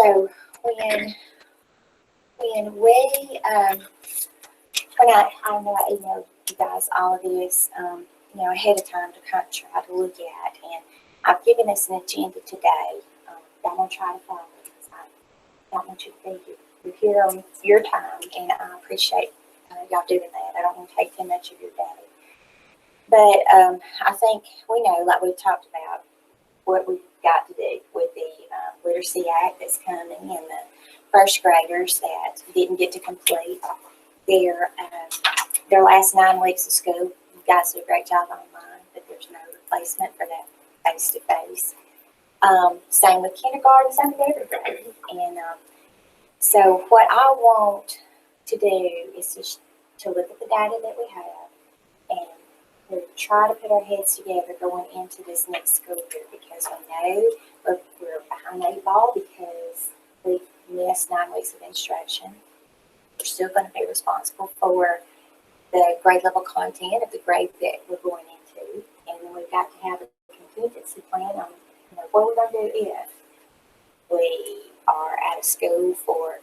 So when we when I know I emailed you guys all of this ahead of time to kind of try to look at, and I've given us an agenda today that I'm gonna try to follow because I don't want you to think you're here on your time, and I appreciate y'all doing that. I don't want to take too much of your day, but I think we know, like we've talked about, what we've got to do with the Literacy Act that's coming, and the first graders that didn't get to complete their last 9 weeks of school. You guys did a great job online, but there's no replacement for that face-to-face. Same with kindergarten, same with every grade. And so what I want to do is just to look at the data that we have and we try to put our heads together going into this next school year, because we know we're behind 8 ball because we missed 9 weeks of instruction. We're still going to be responsible for the grade level content of the grade that we're going into, and then we've got to have a contingency plan on what we're going to do if we are out of school for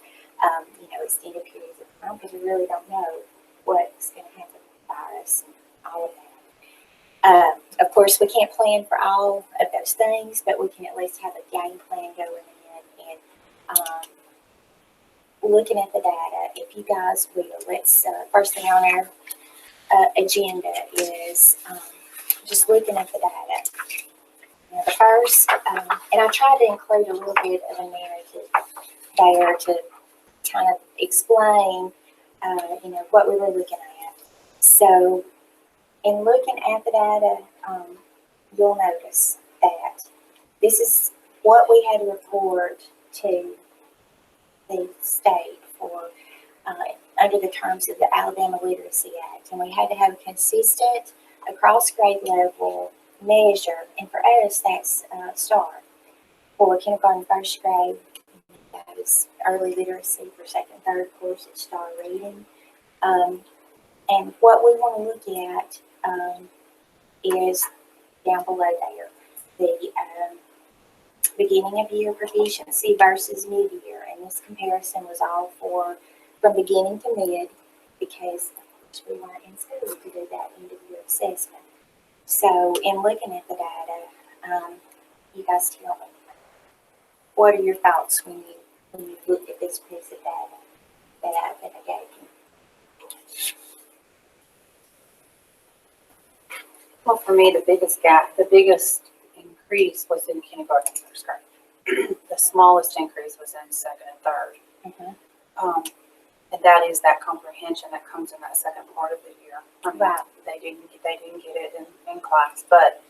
extended periods of time, because we really don't know what's going to happen with the virus and all of that. Of course, we can't plan for all of those things, but we can at least have a game plan going in. And looking at the data, if you guys will, let's first thing on our agenda is just looking at the data. The first, and I tried to include a little bit of a narrative there to kind of explain, what we were looking at. So, in looking at the data, you'll notice that this is what we had to report to the state for under the terms of the Alabama Literacy Act, and we had to have a consistent across grade level measure, and for us that's STAR. For kindergarten, first grade, that is early literacy. For second, third, of course, it's STAR reading. And what we want to look at is down below there, the beginning of year proficiency versus mid-year, and this comparison was all from beginning to mid, because of course we weren't in school to do that end of year assessment. So in looking at the data, you guys tell me, what are your thoughts when you look at this piece of data that I gave you? Well, for me, the biggest increase was in kindergarten and first grade. The smallest increase was in second and third. Mm-hmm. And that is that comprehension that comes in that second part of the year. Right. They didn't get it in class, but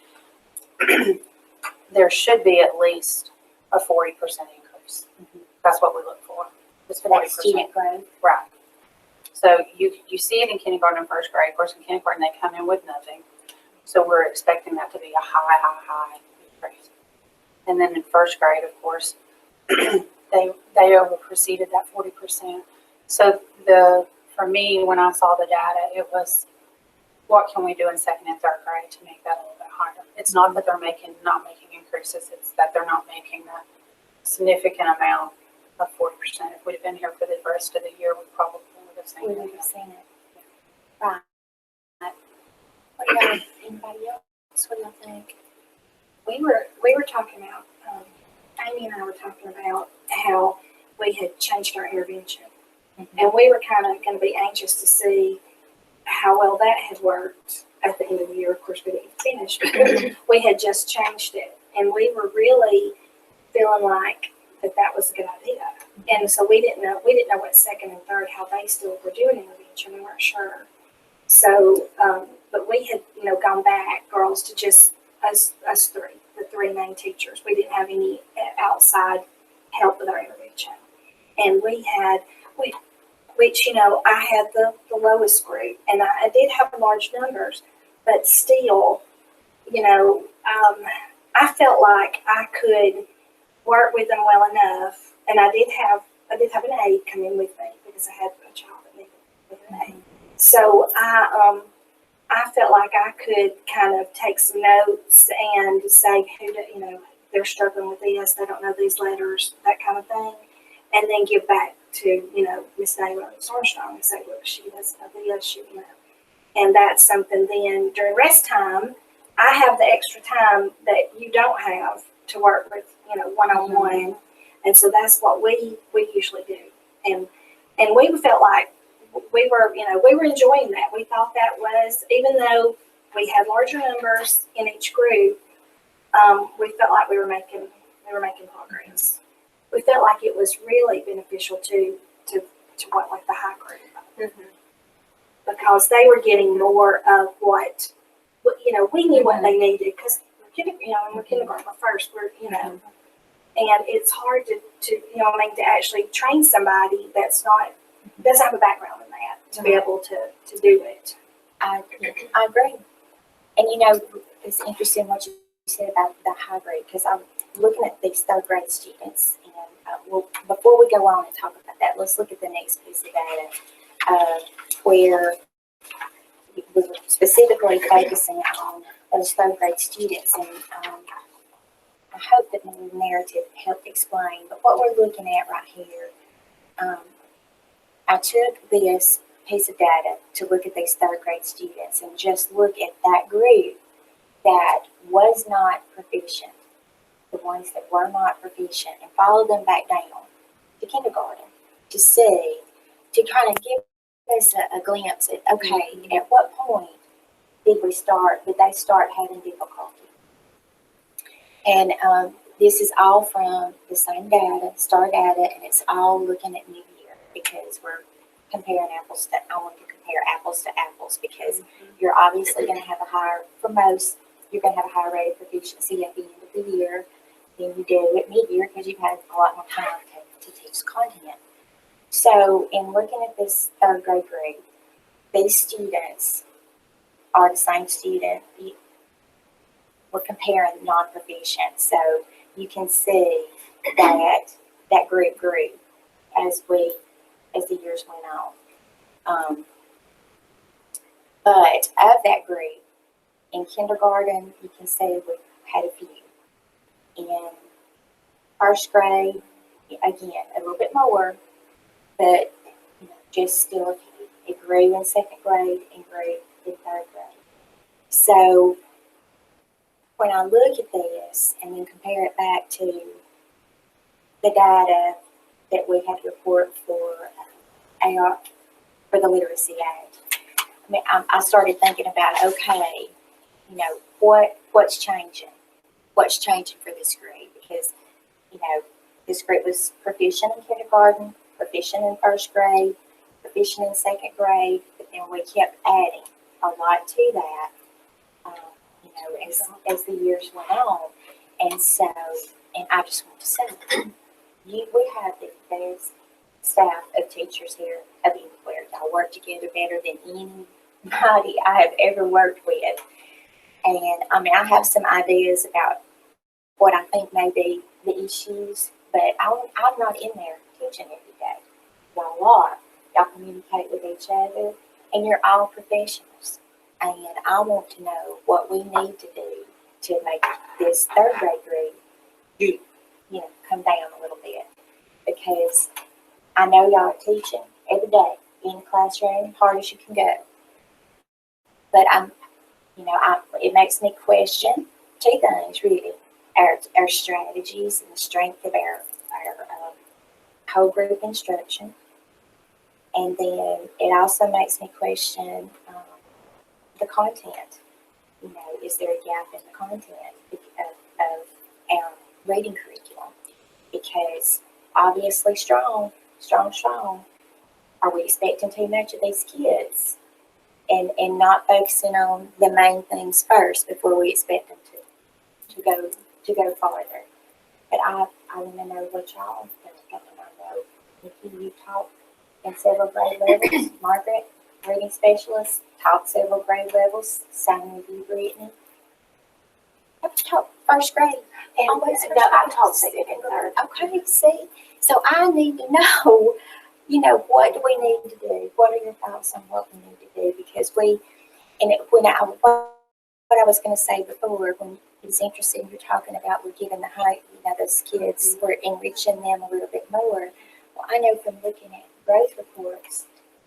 there should be at least a 40% increase. Mm-hmm. That's what we look for. It's 40%. That student growth. Right. So you see it in kindergarten and first grade. Of course, in kindergarten they come in with nothing. So we're expecting that to be a high increase. And then in first grade, of course, they over proceeded that 40%. So for me, when I saw the data, it was, what can we do in second and third grade to make that a little bit higher? It's not that they're not making increases, it's that they're not making that significant amount of 40%. If we'd have been here for the rest of the year, we probably would have seen it. Right. What about anybody else? What do you think? We were talking about, Amy and I were talking about how we had changed our intervention. Mm-hmm. And we were kind of going to be anxious to see how well that had worked at the end of the year. Of course, we didn't finish, but we had just changed it. And we were really feeling like that was a good idea. And so we didn't know what second and third, how they still were doing intervention. We weren't sure. So, but we had, gone back, girls, to just us three, the three main teachers. We didn't have any outside help with our intervention. And which, I had the lowest group, and I did have large numbers, but still, I felt like I could work with them well enough, and I did have an aide come in with me because I had a child that needed an aide. So I felt like I could kind of take some notes and say they're struggling with this, they don't know these letters, that kind of thing. And then give back to, Miss Naylor Armstrong and say, look, she doesn't know this, And that's something then during rest time, I have the extra time that you don't have to work with, one-on-one. And so that's what we usually do. And we felt like we were enjoying that. We thought that was, even though we had larger numbers in each group, we felt like we were making progress. We felt like it was really beneficial to what, like the high group, because they were getting more of what we knew what they needed, because we're kindergarten, we're first, and it's hard to actually train somebody that doesn't have a background in that to be able to do it. I agree. And it's interesting what you said about the high grade, because I'm looking at these third grade students, and before we go on and talk about that, let's look at the next piece of data, where we're specifically focusing on those third grade students, and I hope that my narrative helped explain. But what we're looking at right here, I took this piece of data to look at these third grade students and just look at that group that was not proficient, the ones that were not proficient, and follow them back down to kindergarten to see, to kind of give us a glimpse at, okay, at what point did they start having difficulty? And this is all from the same data, STAR data, and it's all looking at mid-year, because we're comparing apples to, I want to compare apples to apples, because you're obviously going to have for most, you're going to have a higher rate of proficiency at the end of the year than you do at mid-year, because you've had a lot more time to teach content. So in looking at this third grade group, these students are the same student. We're comparing non-proficient, so you can see that group grew as the years went on. But of that group, in kindergarten, you can see we had a few. In first grade, again, a little bit more, but just still a few. It grew in second grade and grew in third grade. So when I look at this and then compare it back to the data that we had to report for the Literacy Act, I started thinking about, okay, what's changing? What's changing for this grade? Because, this grade was proficient in kindergarten, proficient in first grade, proficient in second grade, but then we kept adding a lot to that, as the years went on. And so, and I just want to say, we have the best staff of teachers here of anywhere. Y'all work together better than anybody I have ever worked with. And I have some ideas about what I think may be the issues, but I'm not in there teaching every day. Y'all are. Y'all communicate with each other, and you're all professionals. And I want to know what we need to do to make this third grade group, come down a little bit. Because I know y'all are teaching every day in the classroom, hard as you can go. But it makes me question two things, really. Our strategies and the strength of our whole group instruction. And then it also makes me question the content. Is there a gap in the content of our reading curriculum? Because obviously strong. Are we expecting too much of these kids? And not focusing on the main things first before we expect them to go farther. But I want to know what y'all think. I know, Nikki, you taught in several grade levels. Margaret, reading specialist, taught several grade levels. Same with you, Brittany. I've taught first grade. And I taught second and third. Okay, see? So I need to know, what do we need to do? What are your thoughts on what we need to do? Because when I what I was going to say before, when it's interesting, you're talking about we're giving the height, those kids, we're enriching them a little bit more. Well, I know from looking at growth reports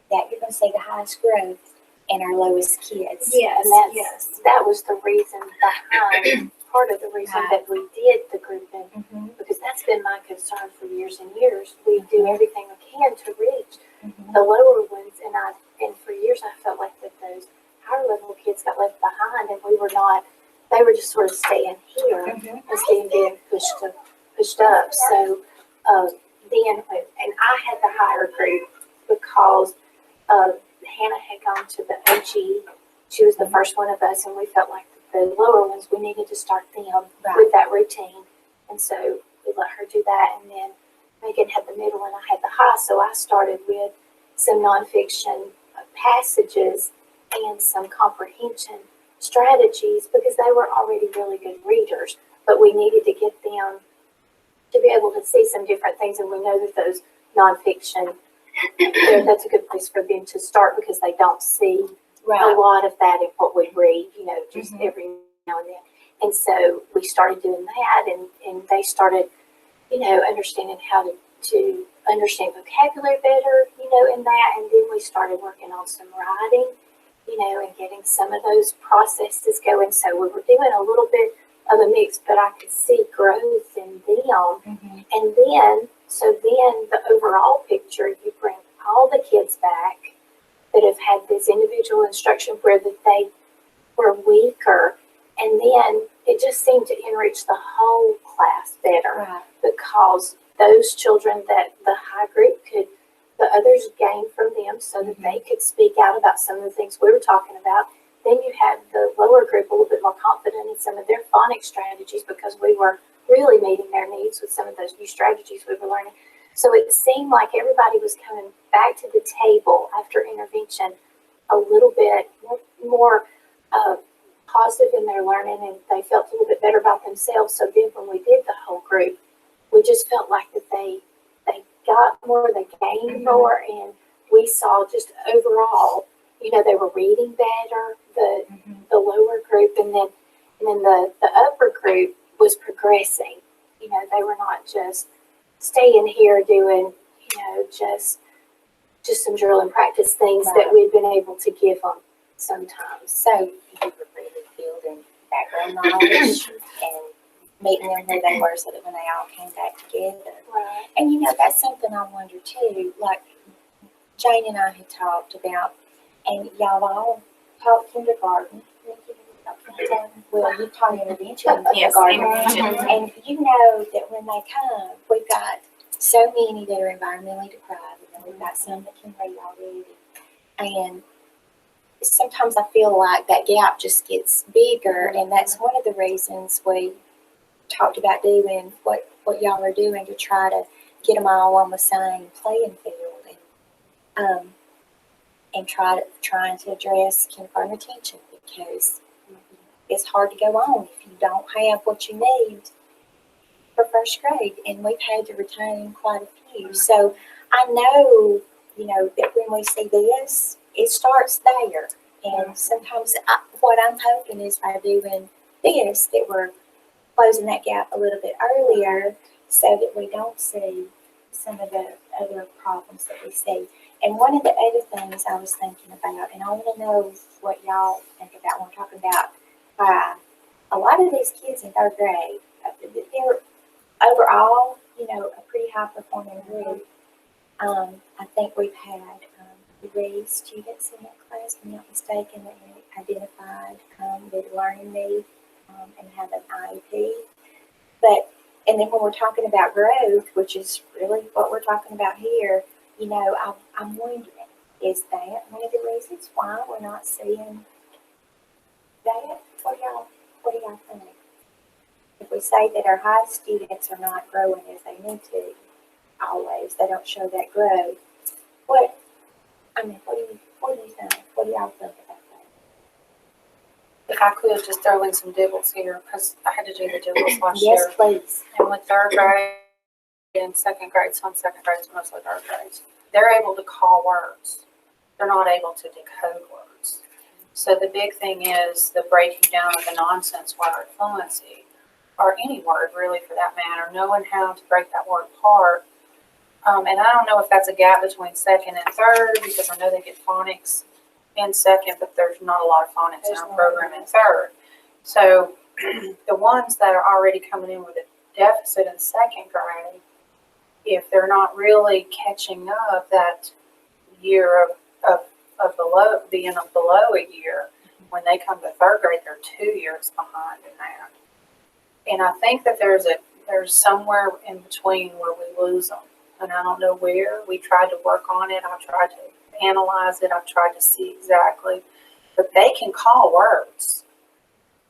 that you're going to see the highest growth in our lowest kids. Yes, And yes. that was the reason behind, part of the reason that we did the grouping, Mm-hmm. because that's been my concern for years and years. We do everything we can to reach Mm-hmm. the lower ones, and for years I felt like that those higher level kids got left behind, and we were not. They were just sort of staying here Mm-hmm. instead of getting pushed up. So then, and I had the higher group because Hannah had gone to the OG. She was the first one of us, and we felt like the lower ones, we needed to start them with that routine. And so we let her do that. And then Megan had the middle, and I had the high. So I started with some nonfiction passages and some comprehension strategies because they were already really good readers. But we needed to get them to be able to see some different things. And we know that those nonfiction, that's a good place for them to start because they don't see a lot of that in what we read, just every now and then. And so we started doing that, and they started, understanding how to understand vocabulary better, in that. And then we started working on some writing, and getting some of those processes going. So we were doing a little bit of a mix, but I could see growth in them. Mm-hmm. And then the overall picture, you bring all the kids back that have had this individual instruction where that they were weaker, and then it just seemed to enrich the whole class better because those children that the high group the others gained from them so that they could speak out about some of the things we were talking about. Then you had the lower group a little bit more confident in some of their phonics strategies because we were really meeting their needs with some of those new strategies we were learning. So it seemed like everybody was coming back to the table after intervention a little bit more positive in their learning, and they felt a little bit better about themselves. So then when we did the whole group, we just felt like that they got more, they gained more, and we saw just overall, they were reading better, the lower group, and then the upper group was progressing. They were not just staying here doing, just some drill and practice things that we've been able to give them sometimes. So you were really building background knowledge and meeting them where they were so that when they all came back together. Right. And that's something I wonder too, like Jane and I had talked about, and y'all all taught kindergarten. Well, you taught intervention in Yes, kindergarten. intervention. And you know that when they come, we've got so many that are environmentally deprived, we've got some that can read already. And sometimes I feel like that gap just gets bigger, and that's one of the reasons we talked about doing what y'all are doing to try to get them all on the same playing field, and trying to address kindergarten retention, because it's hard to go on if you don't have what you need for first grade, and we've had to retain quite a few. So I know, that when we see this, it starts there. And sometimes what I'm hoping is by doing this, that we're closing that gap a little bit earlier so that we don't see some of the other problems that we see. And one of the other things I was thinking about, and I want to know what y'all think about when we're talking about a lot of these kids in third grade, they're overall, a pretty high performing group. I think we've had 3 students in that class, if I'm not mistaken, that identified with a learning need and have an IEP. And then when we're talking about growth, which is really what we're talking about here, I'm wondering, is that one of the reasons why we're not seeing that? What do y'all think? If we say that our high students are not growing as they need to, always, they don't show that growth. What do you think? What do y'all think about that? If I could just throw in some dibbles here, because I had to do the dibbles last Yes, year. please. And with third grade and second grade, some second grades, mostly third grades, they're able to call words. They're not able to decode words. So the big thing is the breaking down of the nonsense word fluency, or any word really for that matter, knowing how to break that word apart. And I don't know if that's a gap between second and third, because I know they get phonics in second, but there's not a lot of phonics in our program in third. So the ones that are already coming in with a deficit in second grade, if they're not really catching up that year of being below a year, when they come to third grade, they're 2 years behind in that. And I think that there's somewhere in between where we lose them. And I don't know where. We tried to work on it. I've tried to analyze it. I've tried to see exactly. But they can call words.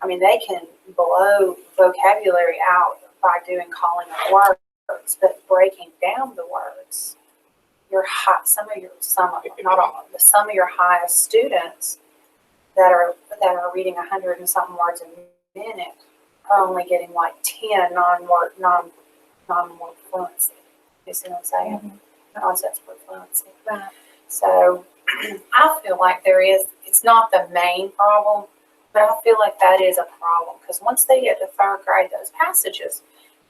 I mean, they can blow vocabulary out by calling of words, but breaking down the words. Some of your highest students that are reading 100 and something words a minute are only getting like 10 non-word fluency. You see what I'm saying? Mm-hmm. Nonsense word fluency. Right. So I feel like it's not the main problem, but I feel like that is a problem, because once they get to third grade, those passages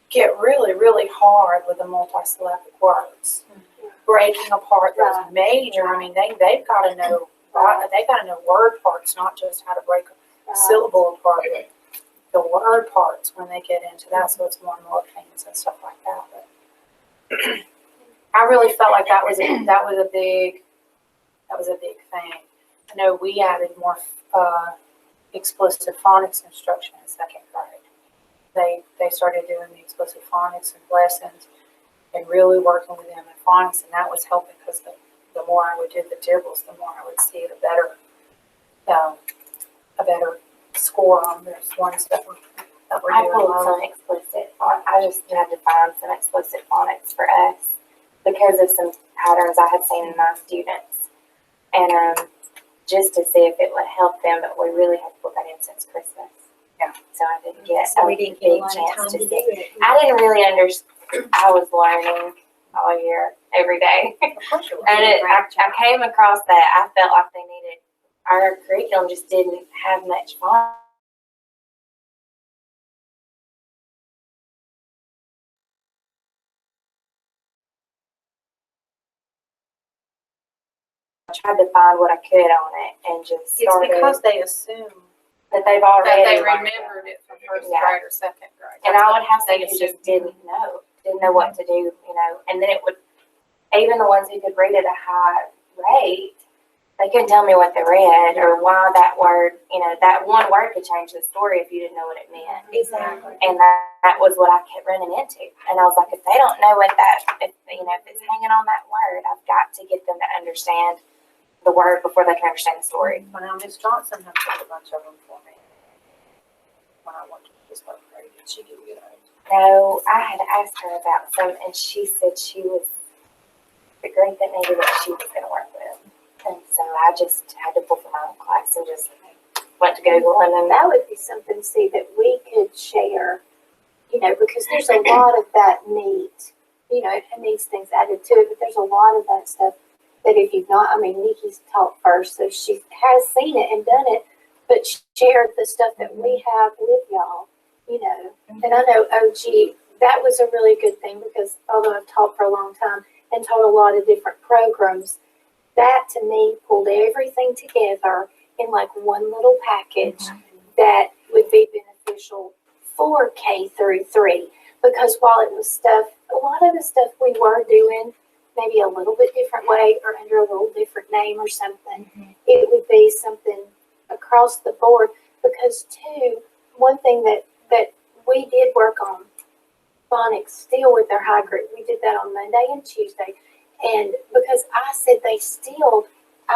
get really, really hard with the multisyllabic words. Breaking apart those major, I mean, they've got to know, they got to know word parts, not just how to break a syllable apart, but the word parts when they get into that, so it's more and more pains and stuff like that. But I really felt like that was a big thing. I know we added more explicit phonics instruction in second grade. They started doing the explicit phonics and lessons and really working with them in phonics, and that was helping, because the more I would do the dibbles, the more I would see a better score on those ones that were I doing pulled well. some explicit I just had to find some explicit phonics for us because of some patterns I had seen in my students, and just to see if it would help them. But we really had to put that in since Christmas. Yeah. So I didn't get So a we didn't get a big lot of chance time to to do see. it. I didn't really understand. I was learning all year, every day. Of course you were. And I came across that I felt like they needed, our curriculum just didn't have much fun. I tried to find what I could on it and just It's started because they assume that they've that already they learned remembered it from first Yeah. grade or second grade. And I would have some They who just assumed. didn't know what to do, and then it would, even the ones who could read at a high rate, they couldn't tell me what they read or why that word, that one word could change the story if you didn't know what it meant. Exactly. And that was what I kept running into. And I was like, if they don't know what if it's hanging on that word, I've got to get them to understand the word before they can understand the story. Well, now Miss Johnson had put a bunch of them for me when I went to this third grade. Did she give you those? No, I had asked her about some, and she said she was the grade that maybe that she was going to work with. And so I just had to pull from my own class and just went to Google, and then That would be something, see, that we could share, because there's a lot of that neat, it needs things added to it, but there's a lot of that stuff that if you've not, Nikki's taught first, so she has seen it and done it, but shared the stuff that we have with y'all, And I know OG, that was a really good thing, because although I've taught for a long time and taught a lot of different programs, that to me pulled everything together in like one little package that would be beneficial for K through 3. Because while it was a lot of the stuff we were doing maybe a little bit different way or under a little different name or something, it would be something across the board. Because too, one thing that we did work on, phonics still with their high group, we did that on Monday and Tuesday. And because I said I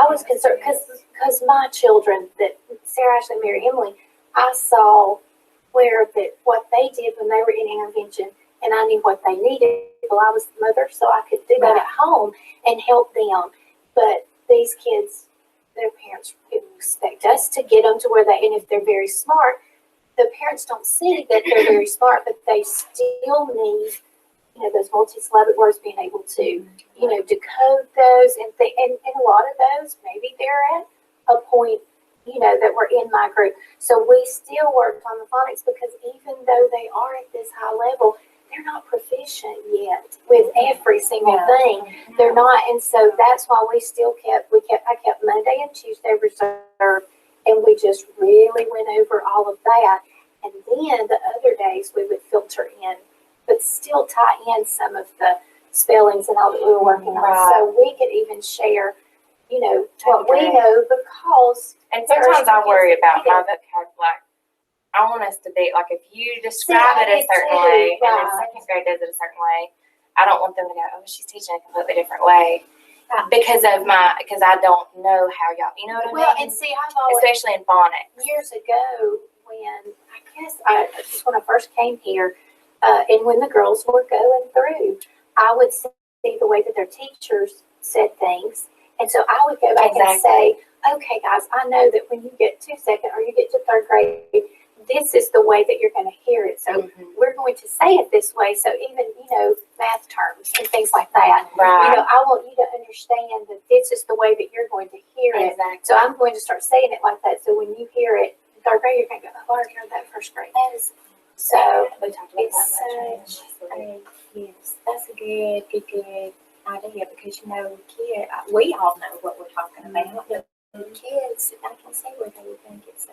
was concerned, because my children, that Sarah, Ashley, Mary, Emily, I saw what they did when they were in intervention, and I knew what they needed. Well, I was the mother, so I could do that at home and help them. But these kids, their parents expect us to get them to where and if they're very smart, the parents don't see that they're very smart, but they still need those multi-syllabic words, being able to, decode those, and a lot of those, maybe they're at a point that were in my group. So we still worked on the phonics because even though they are at this high level, they're not proficient yet with every single Yeah. thing. They're not, and so that's why I kept Monday and Tuesday reserved, and we just really went over all of that. And then the other days we would filter in, but still tie in some of the spellings and all that we were working on. Right. So we could even share, what we Okay. know because And sometimes I First, worry about my because- vocabulary. I want us to be, like, if you describe I it a do certain too, way, and then right. second grade does it a certain way, I don't want them to go, oh, she's teaching a completely different way. Right. Because I don't know how y'all, you know what I mean? Well, and see, I've always Especially in phonics. years ago when just when I first came here, and when the girls were going through, I would see the way that their teachers said things, and so I would go back and say, okay, guys, I know that when you get to second or you get to third grade, this is the way that you're going to hear it. So we're going to say it this way. So even math terms and things like that. Right. I want you to understand that this is the way that you're going to hear it. Exactly. So I'm going to start saying it like that. So when you hear it in third grade, you're going to go, oh, I already heard that in first grade. So We talked about It's that such yes, that's a good idea because we all know what we're talking about, but the kids, I can see where they would think it's a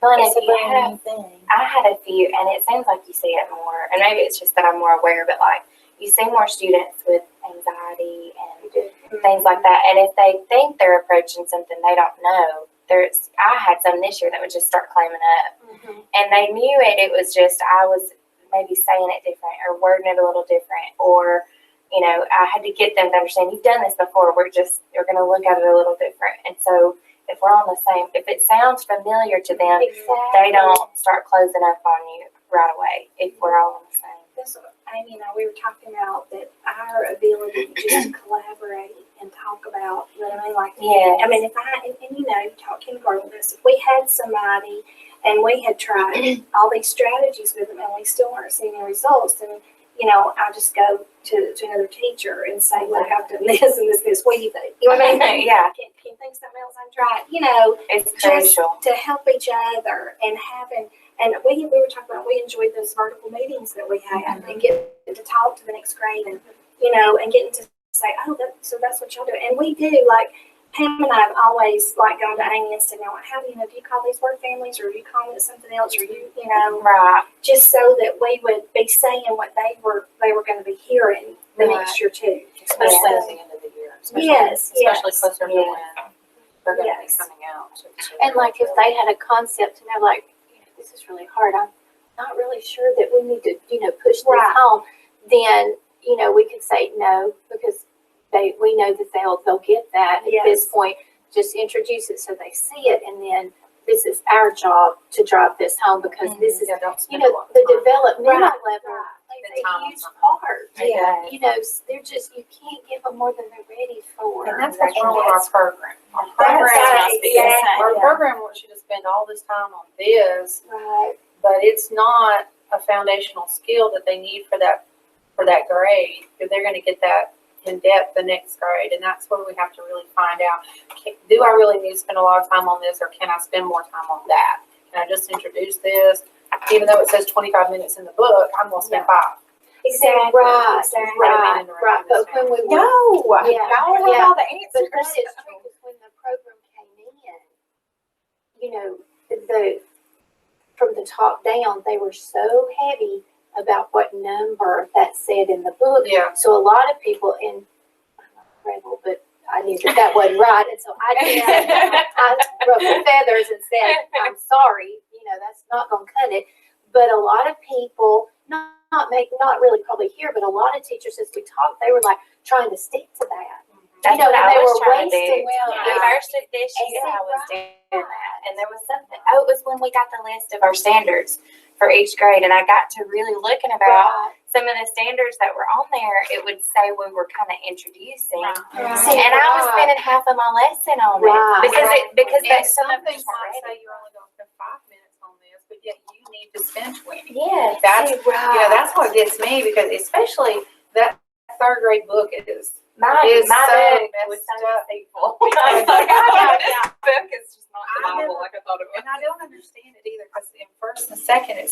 brand new thing. I had a few, and it seems like you see it more, and maybe it's just that I'm more aware, but like you see more students with anxiety and things like that. And if they think they're approaching something they don't know, I had some this year that would just start claiming up, and they knew it. It was just I was maybe saying it different or wording it a little different, or I had to get them to understand you've done this before. We're going to look at it a little different, and so. If we're on the same, if it sounds familiar to them, they don't start closing up on you right away. If we're all on the same. That's what Amy and I, we were talking about that our ability just to collaborate and talk about, you know what I mean? Like, Yeah. I mean, and you talk kindergarten with us, if we had somebody and we had tried all these strategies with them and we still weren't seeing any results, then, I just go to another teacher and say, look, I've done this and this, what do you think? You know what I mean? Yeah. Can you think something else I've tried? It's Just crucial. to help each other and we were talking about, we enjoyed those vertical meetings that we had and getting to talk to the next grade and getting to say, oh, so that's what y'all do. And we do, like, Pam and I have always, like, gone to Amy and said, now, how do you call these word families, or do you call it something else, or Right. just so that we would be saying what they were going to be hearing the next year too. Especially at the end of the year. Especially Yes, closer to Yeah. when they're going to be Yes. coming out. And like if they had a concept and they're like, this is really hard, I'm not really sure that we need to, push this Right. home, then, we could say no, because we know that they'll get that at this Yes. point. Just introduce it so they see it, and then this is our job to drive this home because this is, don't spend a lot of the time. developmental Right. level plays Spend a time on huge something. part. Yeah. They're just, you can't give them more than they're ready for. And that's what's wrong with our program. Our That's program, right, exactly. our program wants you to spend all this time on this, Right. but it's not a foundational skill that they need for that grade. Because they're going to get that in depth the next grade, and that's where we have to really find out: do I really need to spend a lot of time on this, or can I spend more time on that? Can I just introduce this, even though it says 25 minutes in the book? I'm going to spend 5. Exactly. Right, Exactly. right. But when we were, No, Yeah. y'all have Yeah. all the but answers. that is true, because when the program came in, from the top down, they were so heavy about what number that said in the book. Yeah. So a lot of people, and I'm not a rebel, but I knew that wasn't right, and so I ruffled feathers and said, I'm sorry, that's not gonna cut it. But a lot of people, not really probably here, but a lot of teachers, as we talked, they were like trying to stick to that. That's what and I they was were trying to do. wasting The first of this And year, see, I was right. doing that, and there was something. Oh, it was when we got the list of our standards for each grade, and I got to really looking about some of the standards that were on there. It would say we were kind of introducing, See, and I was right. spending half of my lesson on Right. it because And that's some some of them things weren't might ready. say you're only going to spend 5 minutes on this, but yet you need to spend 20. Yes. That's See, right. that's what gets me, because especially that third grade book is My so book was messed so up. deceitful. Yeah. This book is just not the I Bible.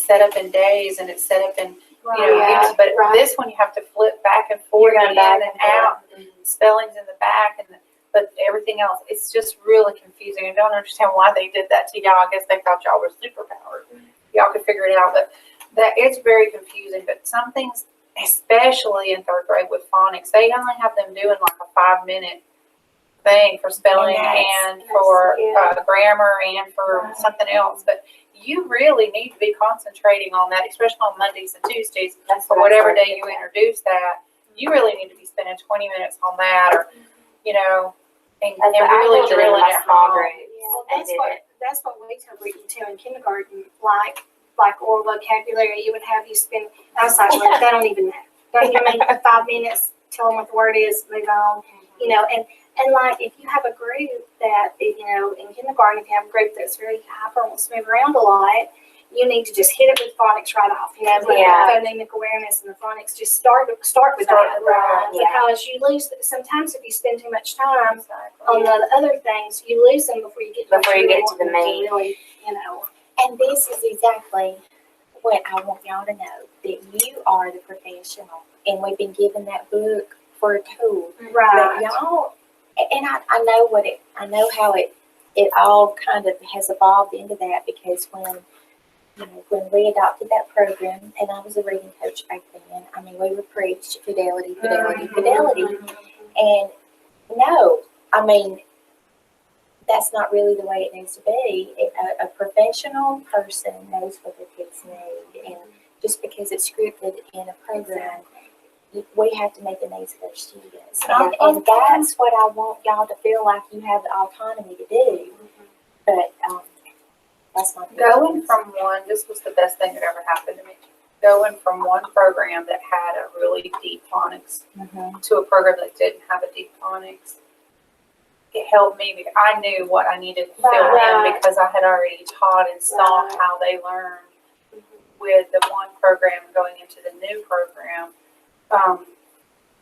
set up in days and it's set up in, you know, Yeah, units, but right. this one you have to flip back and forth, You're in going back and and out, forth. spellings in the back, but everything else, it's just really confusing. I don't understand why they did that to y'all. I guess they thought y'all were superpowered. Y'all could figure it out, but that it's very confusing. But some things, especially in third grade with phonics, they only have them doing like a 5-minute thing for spelling and for grammar and for something else. But you really need to be concentrating on that, especially on Mondays and Tuesdays, That's or what I whatever started day you with. introduce that. You really need to be spending 20 minutes on that, or, you know, and That's what I really built it in drilling my it small home. groups. Well, and that's did what, it. that's what we tell Reading too in kindergarten, like oral vocabulary, you would have you spend, I was like, look, they don't even know. Don't you mean 5 minutes, tell them what the word is, move on, you know, and like, if you have a group that, you know, in kindergarten, if you have a group that's very hyper and wants to move around a lot, you need to just hit it with phonics right off, you know, with Yeah. the phonemic awareness and the phonics, just start with that, Right, yeah. because you lose, sometimes if you spend too much time Exactly. on the other things, you lose them before you get to Before you get to the main. really, you know. And this is exactly what I want y'all to know, that you are the professional, and we've been given that book for a tool. But y'all, and I know I know how it all kind of has evolved into that, because when we adopted that program, and I was a reading coach back then, I mean, we were preached fidelity, fidelity, fidelity. And no, I mean, that's not really the way it needs to be. A professional person knows what their kids need, and just because it's scripted in a program, we have to meet the needs of their students. And that's what I want y'all to feel like you have the autonomy to do. But that's my Going from one, this was the best thing that ever happened to me. Going from one program that had a really deep phonics to a program that didn't have a deep phonics, it helped me because I knew what I needed to fill in, because I had already taught and saw how they learned with the one program going into the new program.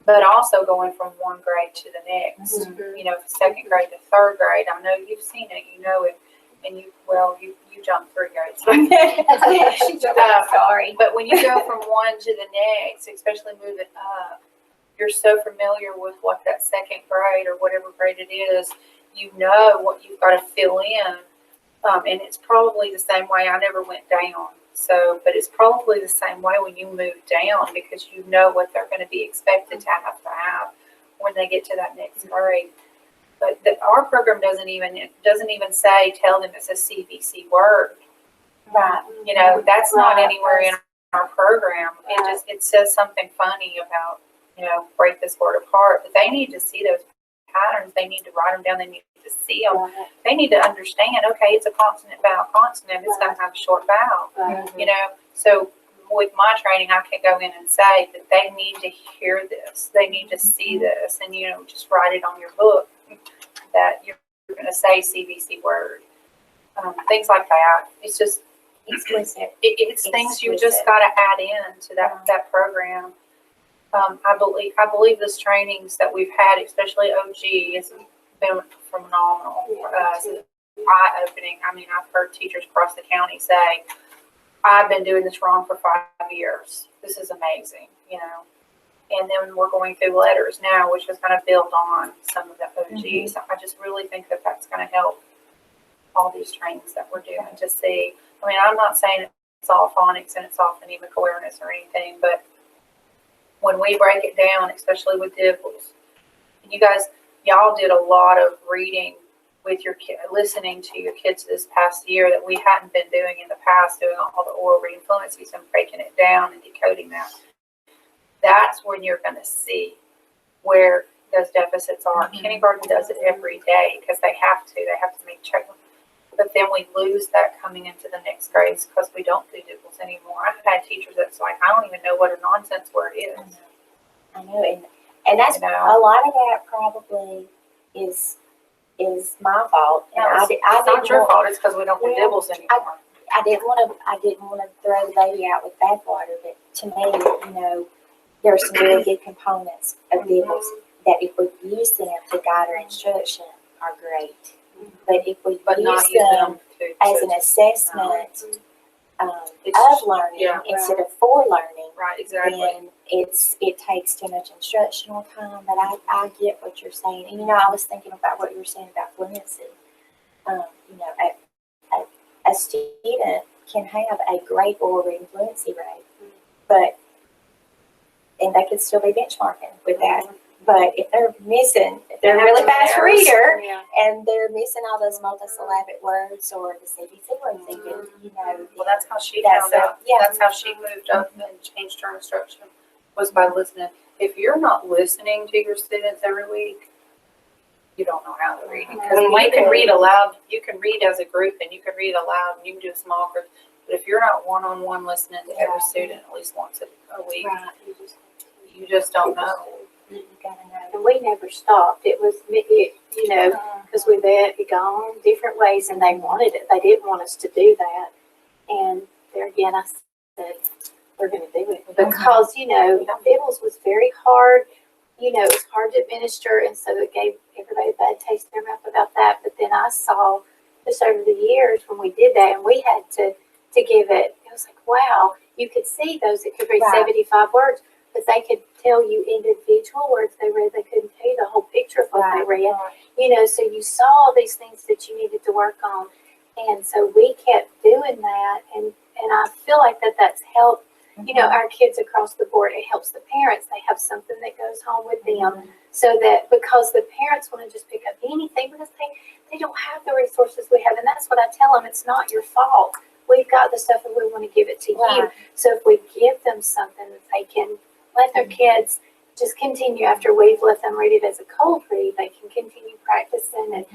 But also going from one grade to the next, you know, second grade to third grade. I know you've seen it, you know it, and you jumped 3 grades. Sorry. But when you go from one to the next, especially moving up, you're so familiar with what that second grade or whatever grade it is, you know what you've got to fill in. And it's probably the same way. I never went down. So, but it's probably the same way when you move down, because you know what they're going to be expected to have when they get to that next grade. But our program doesn't even say tell them it's a CVC word. Right. You know, that's not anywhere in our program. It says something funny about, you know, break this word apart. But they need to see those patterns. They need to write them down. They need to see them. They need to understand, okay, it's a consonant, vowel, consonant. It's going to have a short vowel. You know, so with my training, I can go in and say that they need to hear this. They need to see this. And, you know, just write it on your book that you're going to say CVC word. Things like that. It's just Explicit. It's things you just got to add in to that program. I believe this trainings that we've had, especially OG, has been phenomenal for us. It's eye-opening. I mean, I've heard teachers across the county say, I've been doing this wrong for 5 years. This is amazing, you know. And then we're going through letters now, which is going to build on some of the OG. So I just really think that that's going to help all these trainings that we're doing to see. I mean, I'm not saying it's all phonics and it's all phonemic awareness or anything, but when we break it down, especially with dibbles, y'all did a lot of reading with your listening to your kids this past year that we hadn't been doing in the past, doing all the oral reading fluencies and breaking it down and decoding that. That's when you're going to see where those deficits are. Kindergarten does it every day because they have to make check. But then we lose that coming into the next grades because we don't do dibbles anymore. I've had teachers that's like, I don't even know what a nonsense word is. I know, and that's a lot of that probably is my fault. And It's not your fault. It's because we don't do dibbles anymore. I didn't want to throw the baby out with bathwater, but to me, you know, there are some really good components of dibbles that if we use them to guide our instruction are great. But if we use them as an assessment, of learning yeah. instead of for learning, Right, exactly. then it takes too much instructional time. But I get what you're saying. And I was thinking about what you were saying about fluency. A student can have a great oral reading fluency rate, and they could still be benchmarking with that. But if they're a really fast reader, and they're missing all those multisyllabic words or the CBC words, even, Well, that's how she That's found out. yeah. That's how she moved up and changed her instruction, was by listening. If you're not listening to your students every week, you don't know how to read. Because you can read aloud, you can read as a group, and you can read aloud, and you can do small groups. But if you're not one-on-one listening to every student at least once a week, you just don't know. You gotta know. And we never stopped. It was, because we've gone different ways and they wanted it. They didn't want us to do that. And there again, I said, we're going to do it. Because, Biddles was very hard. It was hard to administer. And so it gave everybody a bad taste in their mouth about that. But then I saw just over the years when we did that, and we had to give it, it was like, wow, you could see those that could read 75 words. But they could tell you individual words they read. They couldn't tell you the whole picture of what they read. So you saw these things that you needed to work on. And so we kept doing that. And I feel like that's helped, our kids across the board. It helps the parents. They have something that goes home with them. So that because the parents want to just pick up anything because they don't have the resources we have. And that's what I tell them. It's not your fault. We've got the stuff and we want to give it to you. So if we give them something that they can let their kids just continue after we've let them read it as a cold read, they can continue practicing and,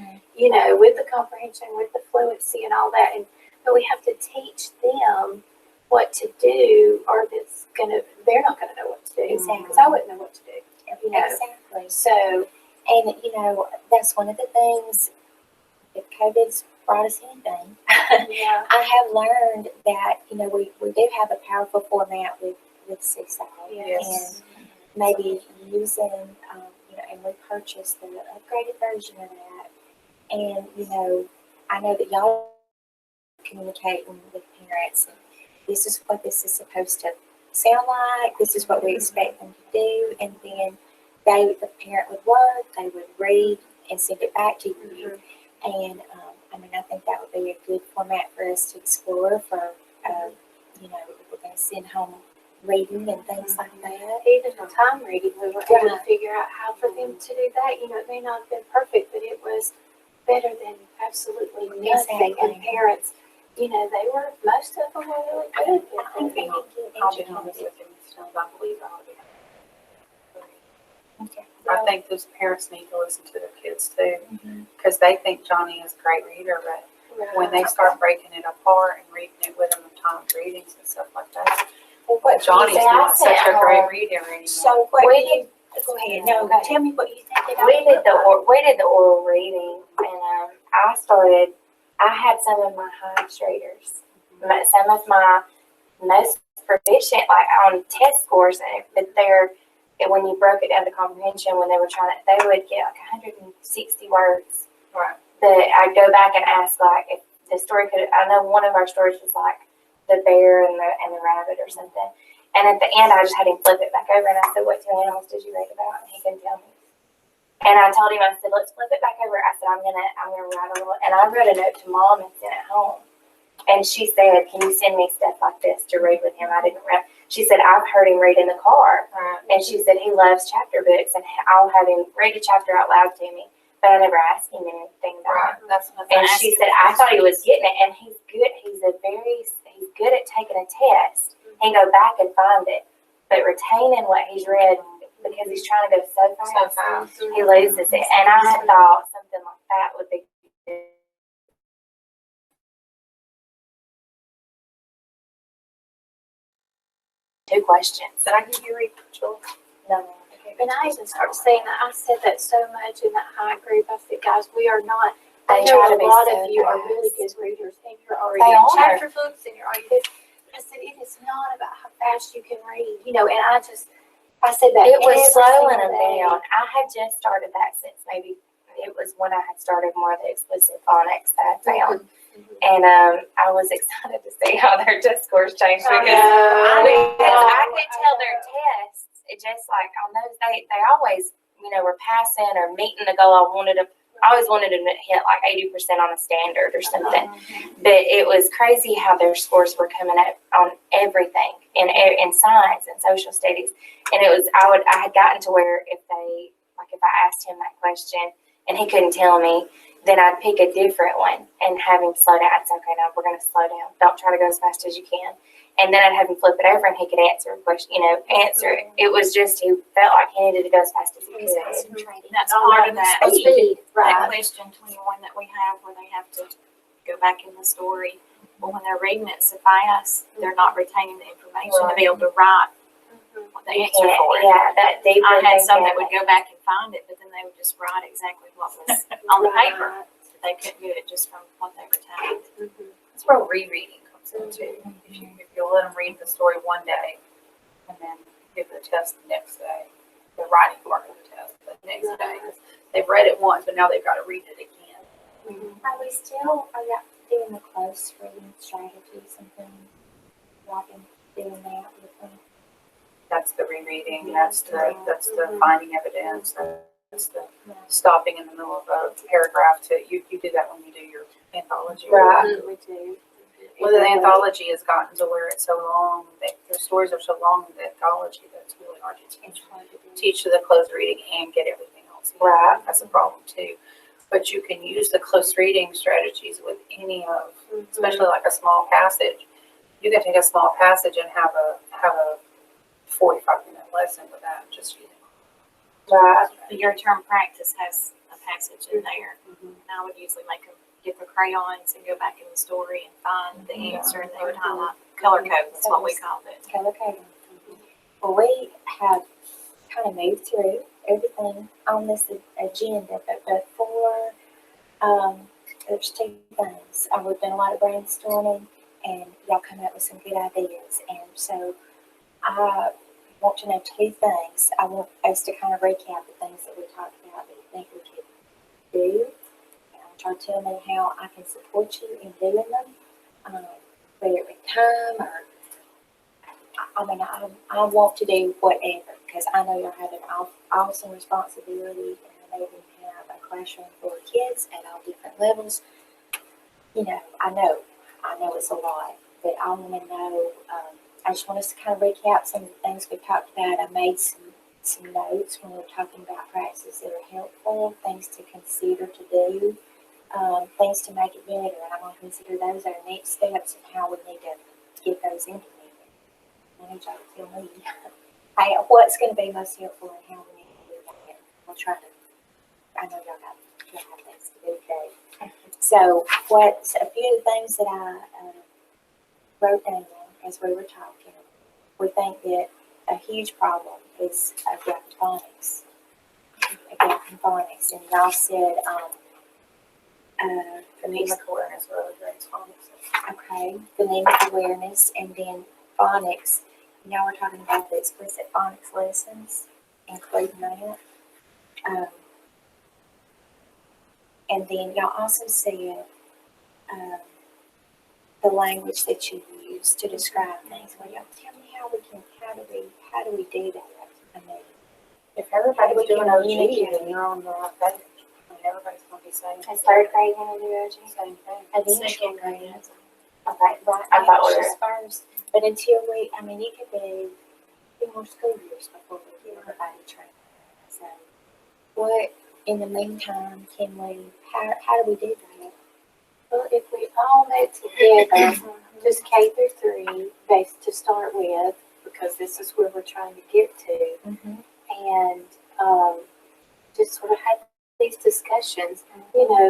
with the comprehension, with the fluency and all that. But we have to teach them what to do or they're not going to know what to do. Exactly. Because I wouldn't know what to do. Exactly. So, and that's one of the things, if COVID's brought us anything, I have learned that, we do have a powerful format with Seesaw. Yes. And maybe using, and we purchased the upgraded version of that. And, I know that y'all are communicating with parents, and this is what this is supposed to sound like, this is what we expect them to do, and then the parent would work, they would read and send it back to you. And, I think that would be a good format for us to explore for, if we're going to send home reading and things like that. even the time reading, we were able to figure out how for them to do that. It may not have been perfect, but it was better than absolutely nothing. And parents, most of them were really good. I'll be honest with you, Ms. Jones, I believe I'll be. Okay. I think those parents need to listen to their kids too, because they think Johnny is a great reader, but when they start breaking it apart and reading it with them in timed readings and stuff like that, Johnny's not such a great reader anymore. So what go ahead. No, tell me what you think. We did the oral reading, and I had some of my highest readers, some of my most proficient, like on test scores, but when you broke it down to comprehension, when they would get like 160 words. Right. But I'd go back and ask, like, if the story I know one of our stories was like the bear and the rabbit or something. And at the end, I just had him flip it back over, and I said, what two animals did you read about? And he couldn't tell me. And I told him, I said, let's flip it back over. I said, I'm gonna write a little, and I wrote a note to Mom and sent it home. And she said, can you send me stuff like this to read with him? I didn't read. She said, I've heard him read in the car. And she said, he loves chapter books, and I'll have him read a chapter out loud to me. But I never asked him anything about it. And she said, I thought he was getting it, and he's good. He's good at taking a test. He can go back and find it. But retaining what he's read, because he's trying to go so fast, he loses it. And I had thought something like that would be good. Two questions. Did I give you a read, Jill? No. And I even started saying that. I said that so much in that high group. I said, guys, we are not. I They know try to a be lot so of you are fast. really good readers, and you're already They in are. chapter books, and you're already this. I said, it is not about how fast you can read, and I said that It was every slowing single him day. down. I had just started that since maybe it was when I had started more of the explicit phonics that I found. Mhm. And I was excited to see how their test scores changed because I could tell their tests, it just like on those, they always, were passing or meeting the goal. I always wanted them to hit like 80% on a standard or something. But it was crazy how their scores were coming up on everything in science and social studies. And it was, I had gotten to where if I asked him that question and he couldn't tell me, then I'd pick a different one and have him slow down. I'd say, okay, no, we're going to slow down. Don't try to go as fast as you can. And then I'd have him flip it over and he could answer a question, answer it. It was just, he felt like he needed to go as fast as he could. That's part of that. Speed, That right. question 21 that we have where they have to go back in the story. Well, when they're reading it so fast, they're not retaining the information to be able to write the answer for it. Yeah, that deeper I had some that thinking. would go back and find it, but then they would just write exactly what was on the paper. They couldn't do it just from what they retained. That's where rereading comes in too. If you let them read the story one day and then give the test the next day, the writing part of the test the next day. They've read it once, but now they've got to read it again. Are we still, doing the close reading strategies and things? Y'all been doing that with them? That's the rereading. That's the finding evidence. That's the stopping in the middle of a paragraph. You do that when you do your anthology. Right. We do. Well, the anthology has gotten to where it's so long. Their stories are so long in the anthology that it's really hard to teach the close reading and get everything else. Right. That's a problem too. But you can use the close reading strategies with any of, especially like a small passage. You can take a small passage and have a 45-minute lesson with that, just using. Right. Your term practice has a passage in there. And I would usually make them get the crayons and go back in the story and find the answer, and they would highlight color code. That's what we called it. Color coding. Well, we have kind of moved through everything on this agenda, but before, there's two things. We've done a lot of brainstorming, and y'all come up with some good ideas. And so I want to know two things. I want us to kind of recap the things that we talked about that you think we could do. And I want y'all to tell me how I can support you in doing them, whether it be time or, I want to do whatever, because I know y'all have an awesome responsibility, and I know you have a classroom full of kids at all different levels. I know it's a lot, but I want to know, I just want us to kind of recap some of the things we talked about. I made some notes when we were talking about practices that are helpful, things to consider to do, things to make it better, and I'm going to consider those our next steps and how we need to get those implemented. I need y'all to tell me what's going to be most helpful and how we need to do that. We'll try to, I know y'all have things to do today. So a few of the things that I wrote down as we were talking, we think that a huge problem is a gap in phonics. And y'all said, Phonemic awareness really great phonics. okay, phonemic awareness, and then phonics. Y'all were talking about the explicit phonics lessons, including that. And then y'all also said the language that you use to describe things. Well, y'all tell me how do we do that? I mean, If everybody's doing OG, communicate. then you're on the right page. Everybody's going to be saying Is third grade going to do OG? same thing. eventually, right? Okay. Right I now, thought we it's just first, but until it could be 2 more school years before we get everybody trained. So, what in the meantime can we? How do we do that? Well, if we all met together, just K through 3, based to start with, because this is where we're trying to get to, and just sort of have these discussions,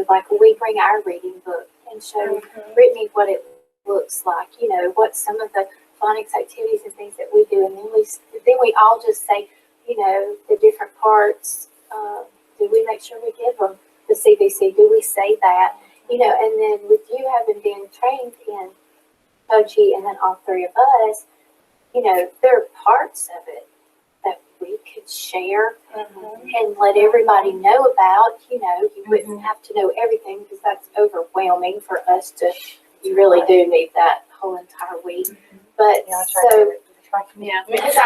like we bring our reading book and show Brittany what it looks like, what some of the phonics activities and things that we do, and then we all just say, the different parts. Do we make sure we give them the CBC? Do we say that? And then with you having been trained in OG, and then all 3 of us, there are parts of it that we could share Mhm. and let everybody know about, you wouldn't have to know everything because that's overwhelming for us to, you really do need that whole entire week. But Yeah, I tried so to. Yeah. It's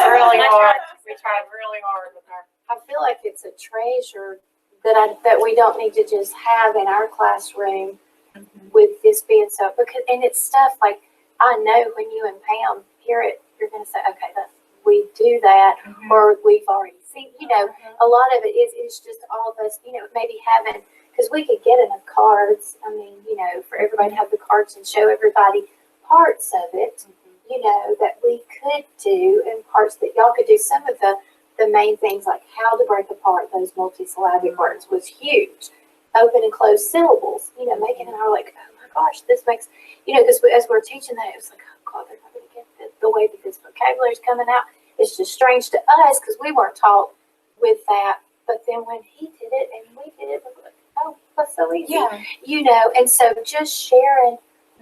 really hard. We tried really hard with her. I feel like it's a treasure that we don't need to just have in our classroom with this being so, because, and it's stuff like, I know when you and Pam hear it, you're gonna say, okay, we do that, or we've already seen, a lot of it is just all of us, maybe having, because we could get enough cards, I mean, for everybody to have the cards and show everybody parts of it, that we could do, and parts that y'all could do. Some of the main things, like how to break apart those multisyllabic words, was huge. Open and closed syllables, making it all like, oh my gosh, this makes, because as we're teaching that, it was like, oh God, they're not going to get the way that this vocabulary is coming out. It's just strange to us because we weren't taught with that. But then when he did it and we did it, we're like, oh, that's so easy. Yeah. And so just sharing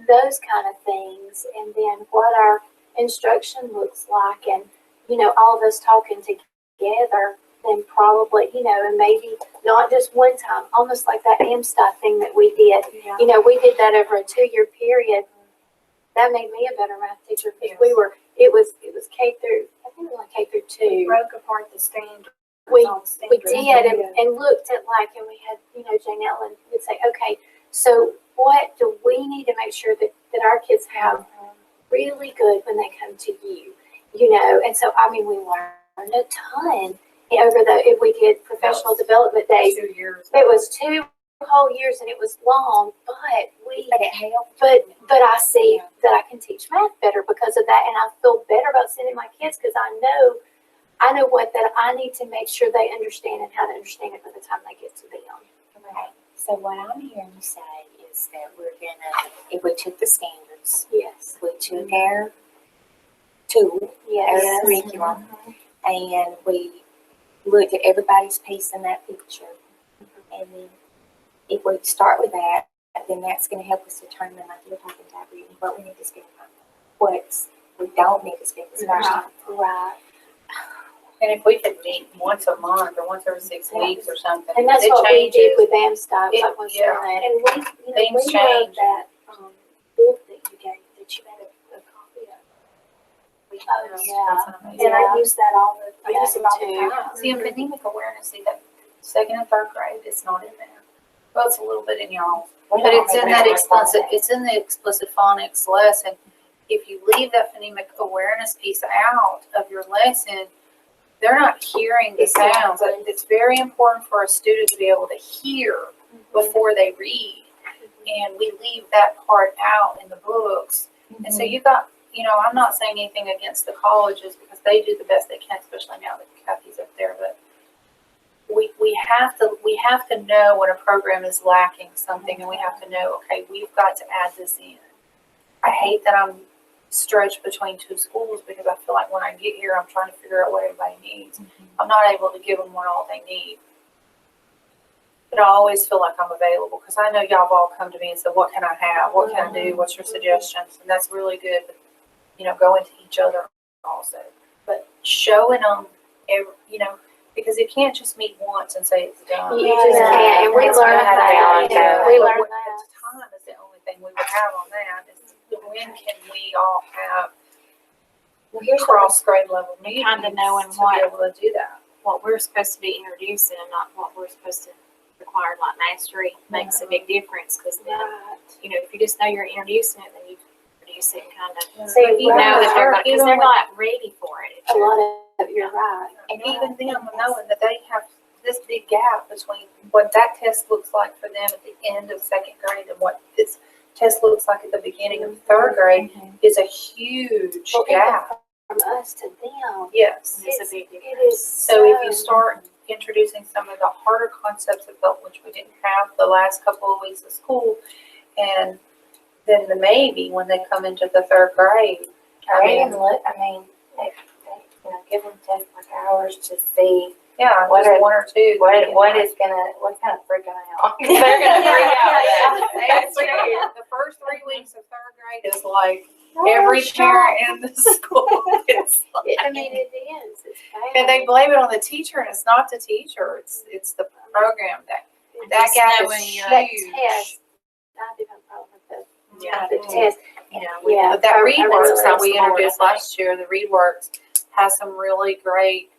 those kind of things, and then what our instruction looks like, and all of us talking together, then probably and maybe not just one time, almost like that AMSTI thing that we did. Yeah. We did that over a 2-year period. That made me a better math teacher because it was K through, I think it was like K through 2. Broke apart the standards. We all the We standards. did, and looked at and we had, Jane Ellen would say, okay, so what do we need to make sure that our kids have really good when they come to you, and so, I mean, we learned a ton over if we did professional development days. 2 years. It was 2 whole years and it was long, but But it helped. but I see that I can teach math better because of that, and I feel better about sending my kids because I know what that I need to make sure they understand and how to understand it by the time they get to them. Right. So what I'm hearing you say is that we're gonna, if we took the standards, Yes. we took our tool, Yes. our curriculum, and we looked at everybody's piece in that picture. And then if we start with that, then that's gonna help us determine, like you were talking about, Brittany, what we need to spend on, what we don't need to spend as much time on. Right. And if we could meet once a month or once every 6 weeks or something. And that's it what we did changes. with AMSTI. It- Like, yeah. And we Things we change. wrote that book that you gave, that you had a copy of. Oh, yeah. That's amazing. And I use that I Yeah, use it all me the too. time. See, in phonemic awareness, see that 2nd and 3rd grade, it's not in there. Well, it's a little bit in y'all, but it's in that explicit, it's in the explicit phonics lesson. If you leave that phonemic awareness piece out of your lesson, they're not hearing the sounds. It's very important for a student to be able to hear before they read. And we leave that part out in the books. And so you got, I'm not saying anything against the colleges because they do the best they can, especially now that Kathy's up there, but we have to know when a program is lacking something, and we have to know, okay, we've got to add this in. I hate that I'm stretched between 2 schools because I feel like when I get here, I'm trying to figure out what everybody needs. I'm not able to give them what all they need. But I always feel like I'm available because I know y'all have all come to me and said, what can I have? What can I do? What's your suggestions? And that's really good. But, going to each other also. But showing them, because you can't just meet once and say it's done. You just can't, and we It's learned gonna have to that. be on We time. learned But that. the time is the only thing we would have on that. Is when can we all have Well, here's what cross grade level meetings Kinda knowing to what- be able to do that? What we're supposed to be introducing and not what we're supposed to require, like mastery, makes a big difference, because then, Right. if you just know you're introducing it, then you introduce it and kind of, See, you know that they're gonna, because even they're with- not ready for it. A lot of, you're right. And even them knowing that they have this big gap between what that test looks like for them at the end of 2nd grade and what this test looks like at the beginning of 3rd grade is a huge Well, gap. From us to them. Yes. It's a big It difference. is So if you start introducing some of the harder concepts of health, which we didn't have the last couple of weeks of school, and then the maybe when they come into the 3rd grade. Or even they, give them test like hours to see Yeah, What just are- 1 or 2. what's kind of freaking out. They're gonna freak out. That's true. The first 3 weeks of 3rd grade is like, every sure. parent in the school. It's I mean, it is, it's bad. and they blame it on the teacher, and it's not the teacher. It's the program that Just gap knowing is your- That huge. test, I do have a problem with Yeah. the test. Yeah, but that I ReadWorks really that we support introduced it. last year, the ReadWorks has some really great.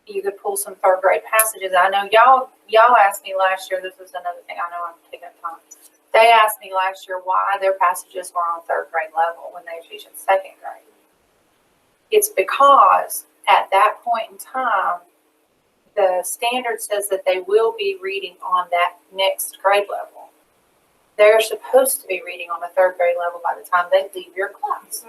You could pull some third grade passages. I know y'all asked me last year. This is another thing. I know I'm taking up time. They asked me last year why their passages were on third grade level when they were teaching second grade. It's because at that point in time, the standard says that they will be reading on that next grade level. They're supposed to be reading on the third grade level by the time they leave your class.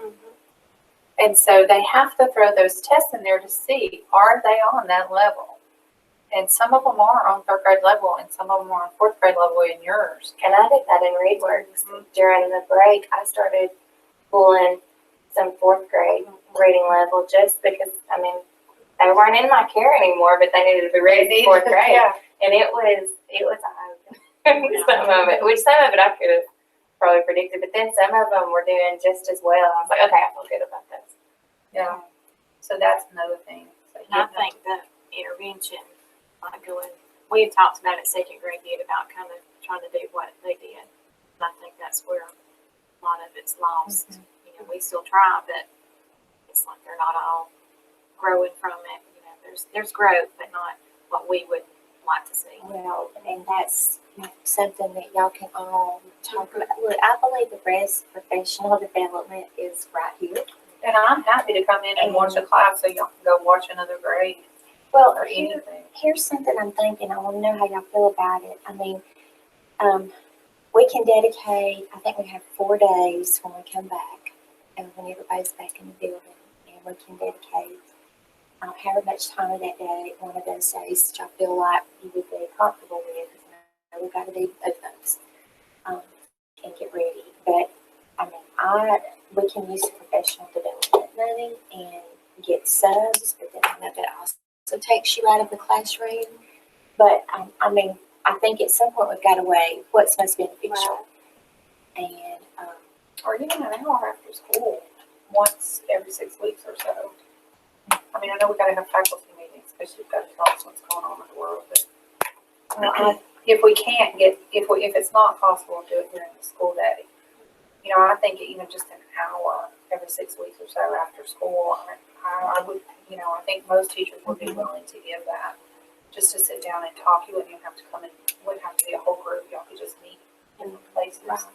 And so they have to throw those tests in there to see, are they on that level? And some of them are on third grade level and some of them are on fourth grade level in yours. And I did that in ReadWorks. During the break, I started pulling some fourth grade reading level just because, I mean, they weren't in my care anymore, but they needed to be ready for fourth grade. Yeah. And it was eye-opening. Some of it I could have probably predicted, but then some of them were doing just as well. I was like, okay, I feel good about this. Yeah. So that's another thing. So And I think that intervention, like we had talked about it second grade did about kind of trying to do what they did. And I think that's where a lot of it's lost. You know, we still try, but it's like they're not all growing from it. You know, there's growth, but not what we would like to see. Well, and that's something that y'all can all talk about. Look, I believe the best professional development is right here. And I'm happy to come in and watch a class so y'all can go watch another grade Well, or anything. here's something I'm thinking. I want to know how y'all feel about it. I mean, we can dedicate, I think we have 4 days when we come back and when everybody's back in the building. And we can dedicate however much time of that day, one of those days that y'all feel like you would be comfortable with. Because we've got to do both of those and get ready. But, I mean, we can use the professional development money and get subs, but then I know that also takes you out of the classroom. But, I mean, I think at some point we've got to weigh what's most beneficial. And, Or even an hour after school, once every 6 weeks or so. I mean, I know we gotta have faculty meetings because you've got to tell us what's going on in the world, but if we can't if it's not possible to do it during the school day, you know, I think even just an hour every 6 weeks or so after school, I would, you know, I think most teachers would be willing to give that, just to sit down and talk. You wouldn't even have to come in, wouldn't have to be a whole group, y'all could just meet in places.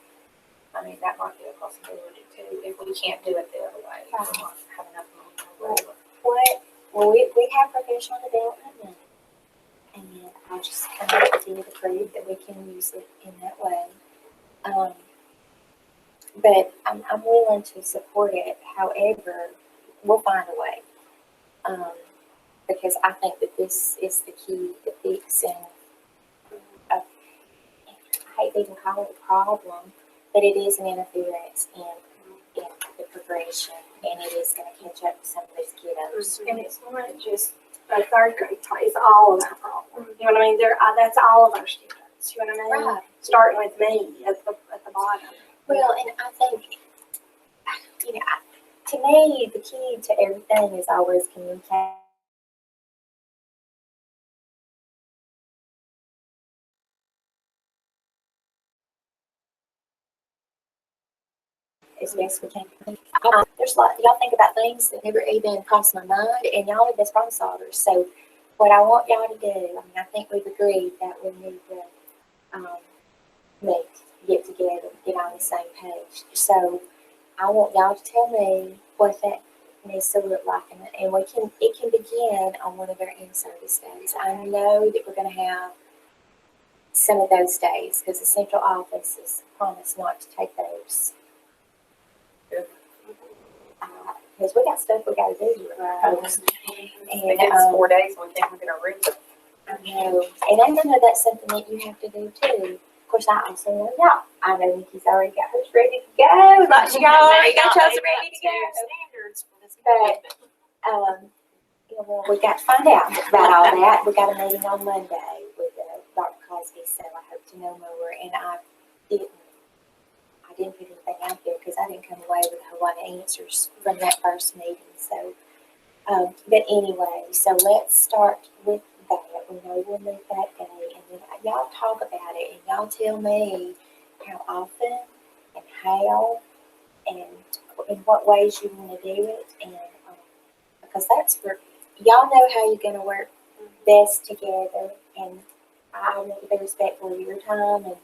I mean, that might be a possibility too, if we can't do it the other way, if we don't have enough money. well, we have professional development money. And I just kind of continue to prove that we can use it in that way. But I'm willing to support it. However, we'll find a way. Because I think that this is the key to fixing. I hate to even call it a problem, but it is an interference in the progression, and it is going to catch up to some of these kiddos. And it's not just a third grade type, it's all of our problem. You know what I mean? That's all of our students, you know what I mean? Right. Starting with me at the bottom. Well, and I think, you know, to me, the key to everything is always communication. As best we can. There's a lot, y'all think about things that never even crossed my mind, and y'all are best problem solvers. So, what I want y'all to do, I mean, I think we've agreed that we need to get together, get on the same page. So, I want y'all to tell me what that needs to look like, and it can begin on one of our in-service days. I know that we're going to have some of those days because the central office has promised not to take those. Because we got stuff we got to do. Folks. It gets 4 days, we can't get a room. I know, and I know that's something that you have to do too. Of course, I also know y'all. I know Nikki's already got hers ready to go. Like she already got yours ready to go. Standards for this. But, you know, we got to find out about all that. We got a meeting on Monday with Dr. Cosby, so I hope to know more. And I I didn't put anything out there because I didn't come away with a whole lot of answers from that first meeting. So, but anyway, so let's start with that. We know we'll meet that day, and then y'all talk about it, and y'all tell me how often and how and in what ways you want to do it, and because that's where y'all know how you're going to work best together, and I want to be respectful of your time and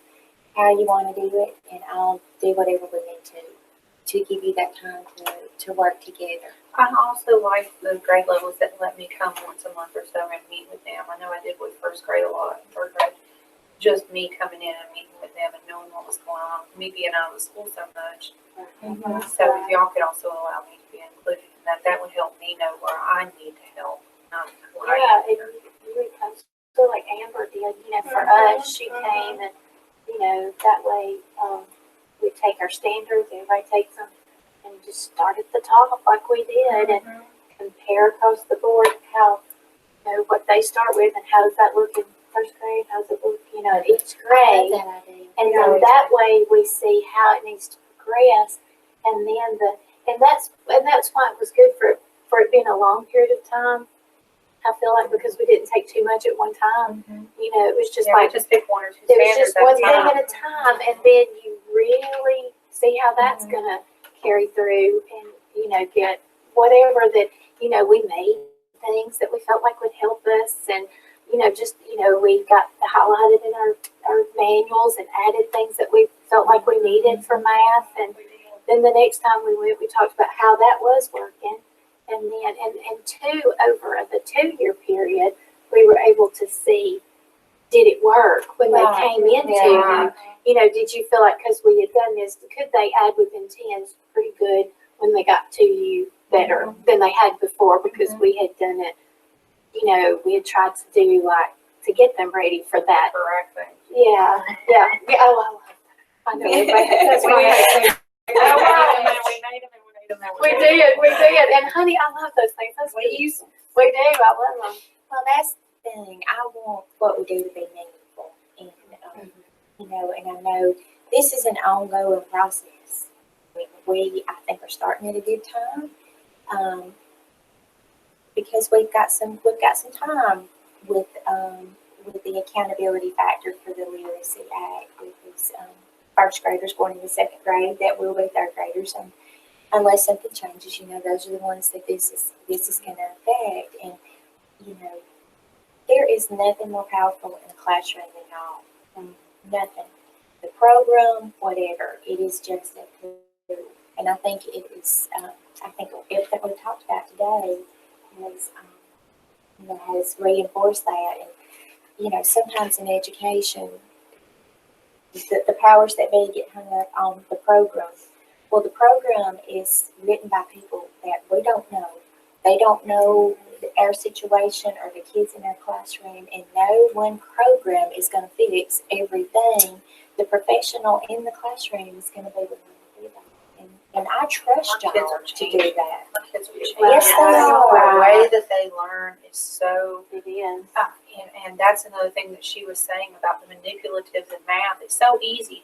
how you want to do it, and I'll do whatever we need to give you that time to work together. I also like the grade levels that let me come once a month or so and meet with them. I know I did with first grade a lot, third grade, just me coming in and meeting with them and knowing what was going on, me being out of the school so much. So if y'all could also allow me to be included in that, that would help me know where I need to help, not where I Yeah, am. it really comes to like Amber did, for us, she came and, that way, we take our standards, everybody takes them, and just started the talk like we did, and compare across the board how, what they start with, and how does that look in first grade, how does it look, at each grade. That idea. And then that way we see how it needs to progress, and then and that's why it was good for it being a long period of time. I feel like because we didn't take too much at one time, it was just Yeah, like we just pick one or two it was standards just at one a thing time. at a time, and then you really see how that's gonna carry through, and get whatever that we made things that we felt like would help us, and we got highlighted in our manuals and added things that we felt like we needed for math, and then the next time we went, we talked about how that was working, and then over the 2-year period, we were able to see, did it work when they came into you? Did you feel like because we had done this, could they add within 10s pretty good when they got to you better than they had before because we had done it, we had tried to do to get them ready for that. Correct thing. Yeah. Oh, I know. That's why we did, and honey, I love those things. Those we do. I love them. Well, that's the thing. I want what we do to be meaningful, and and I know this is an ongoing process. I think, are starting at a good time, because we've got some time with the accountability factor for the Literacy Act with these first graders going into second grade that will be third graders, and unless something changes, those are the ones that this is going to affect, and there is nothing more powerful in a classroom than y'all. Nothing. The program, whatever, it is just a tool. And I think it is. I think everything we talked about today has reinforced that. And sometimes in education, the powers that be get hung up on the program. Well, the program is written by people that we don't know. They don't know our situation or the kids in our classroom, and no one program is going to fix everything. The professional in the classroom is going to be the one to do that. And I trust y'all to do that. My kids are changing. Yes, they are. The way that they learn is so. It is. And that's another thing that she was saying about the manipulatives in math. It's so easy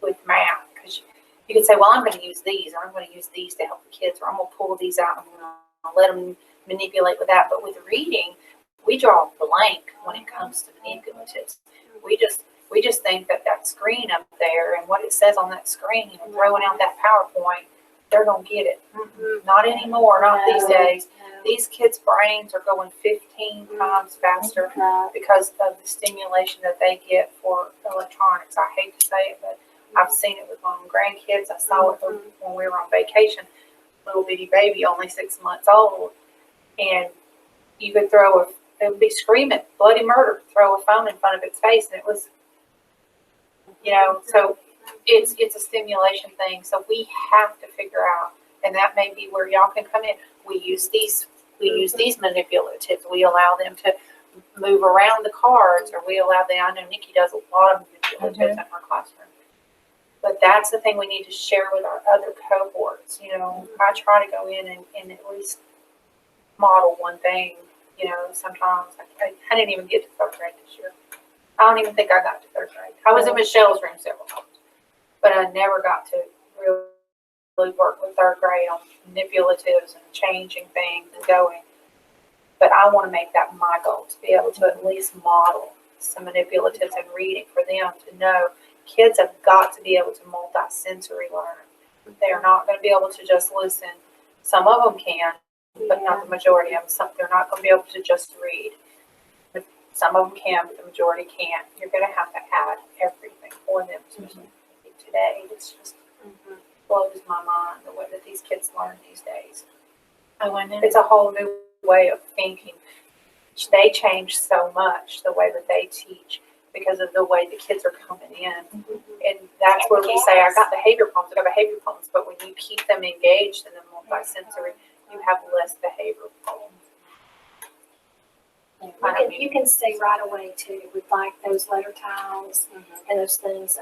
with math because you can say, well, I'm going to use these, or I'm going to use these to help the kids, or I'm going to pull these out and I'll let them manipulate with that. But with reading, we draw a blank when it comes to manipulatives. We just think that screen up there and what it says on that screen, throwing out that PowerPoint, they're going to get it. Not anymore, not these days. These kids' brains are going 15 times faster because of the stimulation that they get for electronics. I hate to say it, but I've seen it with my own grandkids. I saw it when we were on vacation. Little bitty baby, only 6 months old. And you could it would be screaming, bloody murder, throw a phone in front of its face. And it was, so it's a stimulation thing. So we have to figure out, and that may be where y'all can come in. We use these manipulatives. We allow them to move around the cards, or we allow them. I know Nikki does a lot of manipulatives in her classroom. But that's the thing we need to share with our other cohorts. I try to go in and at least model one thing. Sometimes I didn't even get to third grade this year. I don't even think I got to third grade. I was in Michelle's room several times. but I never got to really work with third grade on manipulatives and changing things and going. But I want to make that my goal, to be able to at least model some manipulatives and reading for them to know kids have got to be able to multi-sensory learn. They are not going to be able to just listen. Some of them can, but not the majority of them. Some, they're not going to be able to just read. But some of them can, but the majority can't. You're going to have to add everything for them. Especially today, it's just blows my mind the way that these kids learn these days. Oh, I know. It's a whole new way of thinking. They change so much the way that they teach because of the way the kids are coming in. And that's where we say, I got behavior problems, but when you keep them engaged in the multi-sensory, you have less behavior problems. You can see right away too, with like those letter tiles and those things.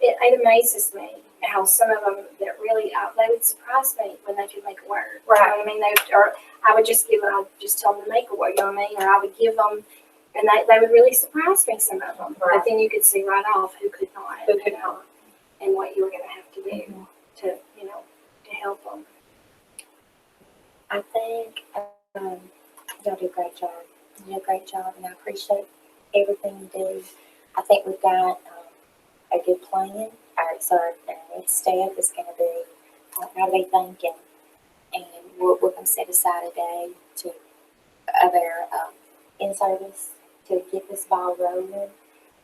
It amazes me how some of them that really, they would surprise me when they could make a word. Right. You know what I mean? Or I would just tell them to make a word, you know what I mean? Or I would give them, and they would really surprise me, some of them. Right. But then you could see right off who could not. Who could not. And what you were going to have to do to, to help them. I think y'all do a great job. You do a great job, and I appreciate everything you do. I think we've got a good plan. Our next step is going to be how do they thinking, and we're going to set aside a day of our in-service to get this ball rolling.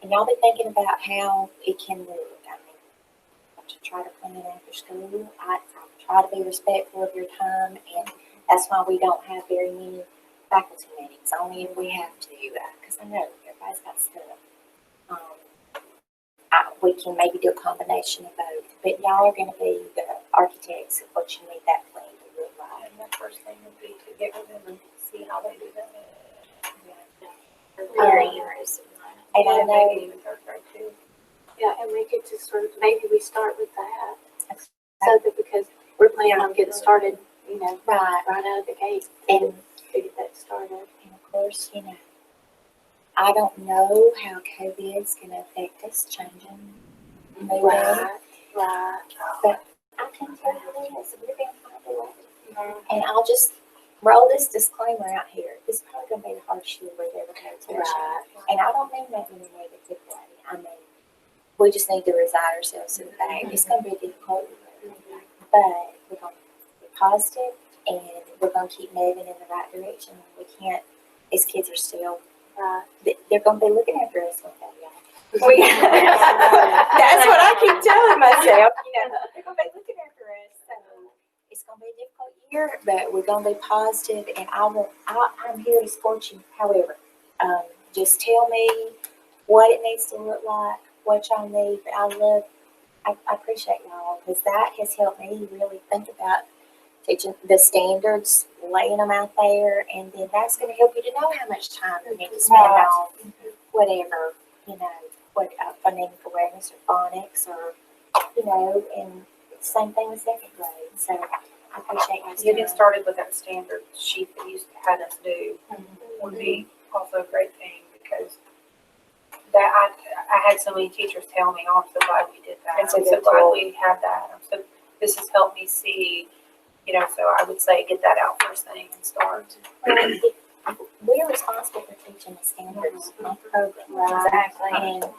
And y'all be thinking about how it can look. I mean, to try to plan it after school. I try to be respectful of your time, and that's why we don't have very many faculty meetings, only if we have to, because I know everybody's got stuff. We can maybe do a combination of both, but y'all are going to be the architects of what you need that plan to look like. And the first thing would be to get with them and see how they do that. Very interested in that. And I know, maybe even third grade too. Yeah, and we could just maybe we start with that. So that, because we're planning on getting started, right, right out of the gate and to get that started. And of course, I don't know how COVID's going to affect us changing moving, Right. but I can tell you this, we're going to find a way. And I'll just roll this disclaimer out here. This is probably going to be the hardest year we've ever had to Right. And I don't mean that in a negative way. I mean, we just need to resign ourselves to the fact it's going to be a difficult year. But we're going to be positive, and we're going to keep moving in the right direction. We can't, these kids are still, they're going to be looking after us one day, y'all. That's what I keep telling myself. They're going to be looking after us. So it's going to be a difficult year, but we're going to be positive, and I'm here to support you. However, just tell me what it needs to look like, what y'all need. But I appreciate y'all, because that has helped me really think about teaching the standards, laying them out there, and then that's going to help you to know how much time you need to spend on whatever, what phonemic awareness or phonics, or, and same thing with second grade. So I appreciate you. Getting started with that standard sheet that you had us do would be also a great thing, because that I had so many teachers tell me, oh, I'm so glad we did that. I'm so glad we had that. This has helped me see, so I would say get that out first thing and start. We're responsible for teaching the standards on the program. Exactly. And so